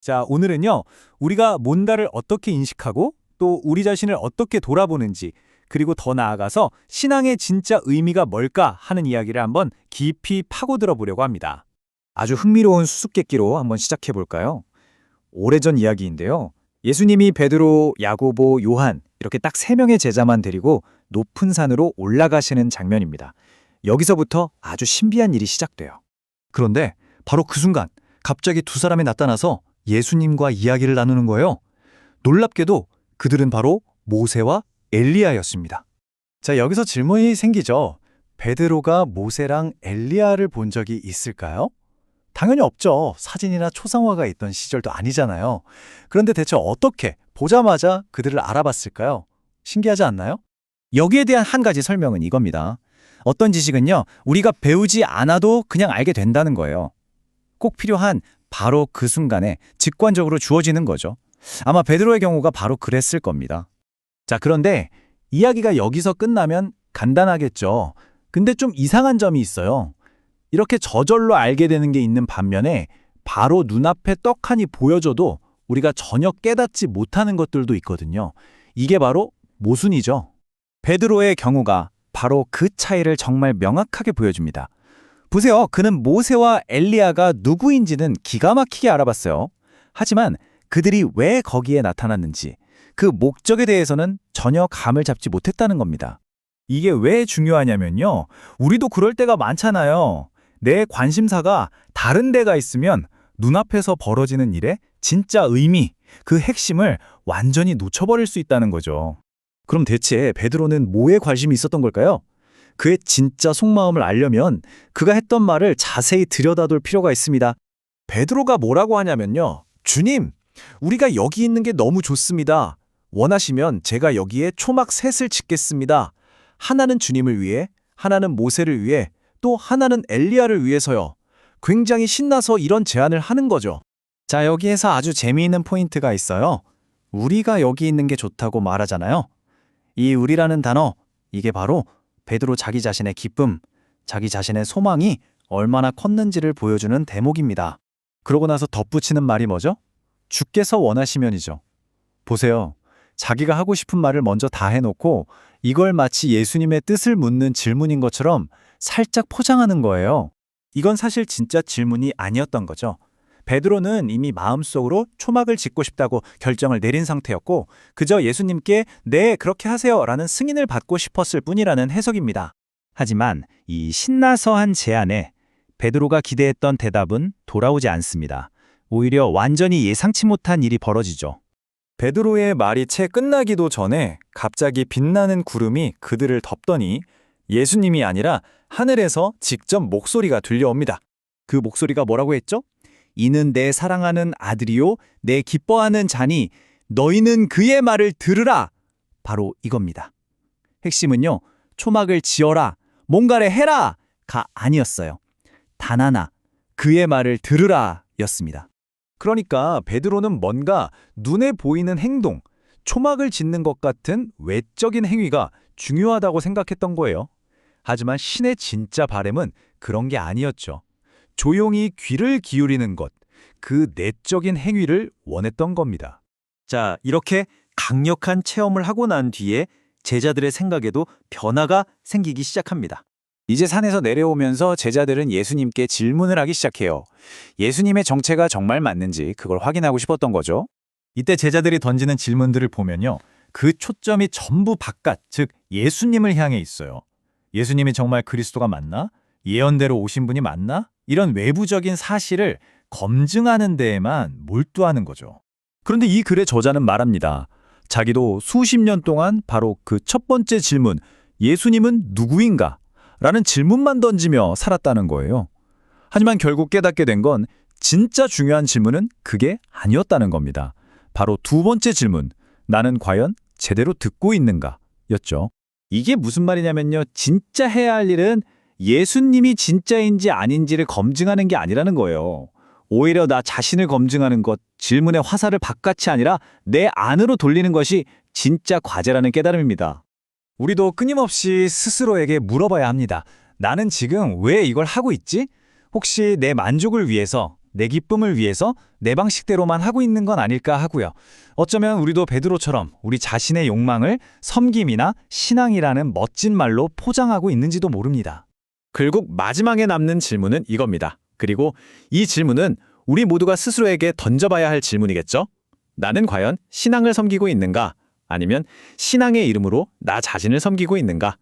자, 오늘은요, 우리가 뭔가를 어떻게 인식하고 또 우리 자신을 어떻게 돌아보는지, 그리고 더 나아가서 신앙의 진짜 의미가 뭘까 하는 이야기를 한번 깊이 파고들어 보려고 합니다. 아주 흥미로운 수수께끼로 한번 시작해 볼까요? 오래전 이야기인데요. 예수님이 베드로, 야고보, 요한 이렇게 딱 세 명의 제자만 데리고 높은 산으로 올라가시는 장면입니다. 여기서부터 아주 신비한 일이 시작돼요. 그런데 바로 그 순간 갑자기 두 사람이 나타나서 예수님과 이야기를 나누는 거예요. 놀랍게도 그들은 바로 모세와 엘리야였습니다. 자, 여기서 질문이 생기죠. 베드로가 모세랑 엘리야를 본 적이 있을까요? 당연히 없죠. 사진이나 초상화가 있던 시절도 아니잖아요. 그런데 대체 어떻게 보자마자 그들을 알아봤을까요? 신기하지 않나요? 여기에 대한 한 가지 설명은 이겁니다. 어떤 지식은요, 우리가 배우지 않아도 그냥 알게 된다는 거예요. 꼭 필요한 바로 그 순간에 직관적으로 주어지는 거죠. 아마 베드로의 경우가 바로 그랬을 겁니다. 자, 그런데 이야기가 여기서 끝나면 간단하겠죠. 근데 좀 이상한 점이 있어요. 이렇게 저절로 알게 되는 게 있는 반면에 바로 눈앞에 떡하니 보여줘도 우리가 전혀 깨닫지 못하는 것들도 있거든요. 이게 바로 모순이죠. 베드로의 경우가 바로 그 차이를 정말 명확하게 보여줍니다. 보세요. 그는 모세와 엘리야가 누구인지는 기가 막히게 알아봤어요. 하지만 그들이 왜 거기에 나타났는지, 그 목적에 대해서는 전혀 감을 잡지 못했다는 겁니다. 이게 왜 중요하냐면요. 우리도 그럴 때가 많잖아요. 내 관심사가 다른 데가 있으면 눈앞에서 벌어지는 일의 진짜 의미, 그 핵심을 완전히 놓쳐버릴 수 있다는 거죠. 그럼 대체 베드로는 뭐에 관심이 있었던 걸까요? 그의 진짜 속마음을 알려면 그가 했던 말을 자세히 들여다볼 필요가 있습니다. 베드로가 뭐라고 하냐면요. 주님, 우리가 여기 있는 게 너무 좋습니다. 원하시면 제가 여기에 초막 셋을 짓겠습니다. 하나는 주님을 위해, 하나는 모세를 위해, 또 하나는 엘리야를 위해서요. 굉장히 신나서 이런 제안을 하는 거죠. 자, 여기에서 아주 재미있는 포인트가 있어요. 우리가 여기 있는 게 좋다고 말하잖아요. 이 우리라는 단어, 이게 바로 베드로 자기 자신의 기쁨, 자기 자신의 소망이 얼마나 컸는지를 보여주는 대목입니다. 그러고 나서 덧붙이는 말이 뭐죠? 주께서 원하시면이죠. 보세요. 자기가 하고 싶은 말을 먼저 다 해놓고 이걸 마치 예수님의 뜻을 묻는 질문인 것처럼 살짝 포장하는 거예요. 이건 사실 진짜 질문이 아니었던 거죠. 베드로는 이미 마음속으로 초막을 짓고 싶다고 결정을 내린 상태였고 그저 예수님께 네, 그렇게 하세요 라는 승인을 받고 싶었을 뿐이라는 해석입니다. 하지만 이 신나서 한 제안에 베드로가 기대했던 대답은 돌아오지 않습니다. 오히려 완전히 예상치 못한 일이 벌어지죠. 베드로의 말이 채 끝나기도 전에 갑자기 빛나는 구름이 그들을 덮더니 예수님이 아니라 하늘에서 직접 목소리가 들려옵니다. 그 목소리가 뭐라고 했죠? 이는 내 사랑하는 아들이요 내 기뻐하는 자니 너희는 그의 말을 들으라. 바로 이겁니다. 핵심은요. 초막을 지어라, 뭔가를 해라가 아니었어요. 단 하나, 그의 말을 들으라 였습니다. 그러니까 베드로는 뭔가 눈에 보이는 행동, 초막을 짓는 것 같은 외적인 행위가 중요하다고 생각했던 거예요. 하지만 신의 진짜 바람은 그런 게 아니었죠. 조용히 귀를 기울이는 것, 그 내적인 행위를 원했던 겁니다. 자, 이렇게 강력한 체험을 하고 난 뒤에 제자들의 생각에도 변화가 생기기 시작합니다. 이제 산에서 내려오면서 제자들은 예수님께 질문을 하기 시작해요. 예수님의 정체가 정말 맞는지 그걸 확인하고 싶었던 거죠. 이때 제자들이 던지는 질문들을 보면요. 그 초점이 전부 바깥, 즉 예수님을 향해 있어요. 예수님이 정말 그리스도가 맞나? 예언대로 오신 분이 맞나? 이런 외부적인 사실을 검증하는 데에만 몰두하는 거죠. 그런데 이 글의 저자는 말합니다. 자기도 수십 년 동안 바로 그 첫 번째 질문, 예수님은 누구인가? 라는 질문만 던지며 살았다는 거예요. 하지만 결국 깨닫게 된 건 진짜 중요한 질문은 그게 아니었다는 겁니다. 바로 두 번째 질문, 나는 과연 제대로 듣고 있는가? 였죠. 이게 무슨 말이냐면요. 진짜 해야 할 일은 예수님이 진짜인지 아닌지를 검증하는 게 아니라는 거예요. 오히려 나 자신을 검증하는 것, 질문의 화살을 바깥이 아니라 내 안으로 돌리는 것이 진짜 과제라는 깨달음입니다. 우리도 끊임없이 스스로에게 물어봐야 합니다. 나는 지금 왜 이걸 하고 있지? 혹시 내 만족을 위해서, 내 기쁨을 위해서 내 방식대로만 하고 있는 건 아닐까 하고요. 어쩌면 우리도 베드로처럼 우리 자신의 욕망을 섬김이나 신앙이라는 멋진 말로 포장하고 있는지도 모릅니다. 결국 마지막에 남는 질문은 이겁니다. 그리고 이 질문은 우리 모두가 스스로에게 던져봐야 할 질문이겠죠? 나는 과연 신앙을 섬기고 있는가? 아니면 신앙의 이름으로 나 자신을 섬기고 있는가?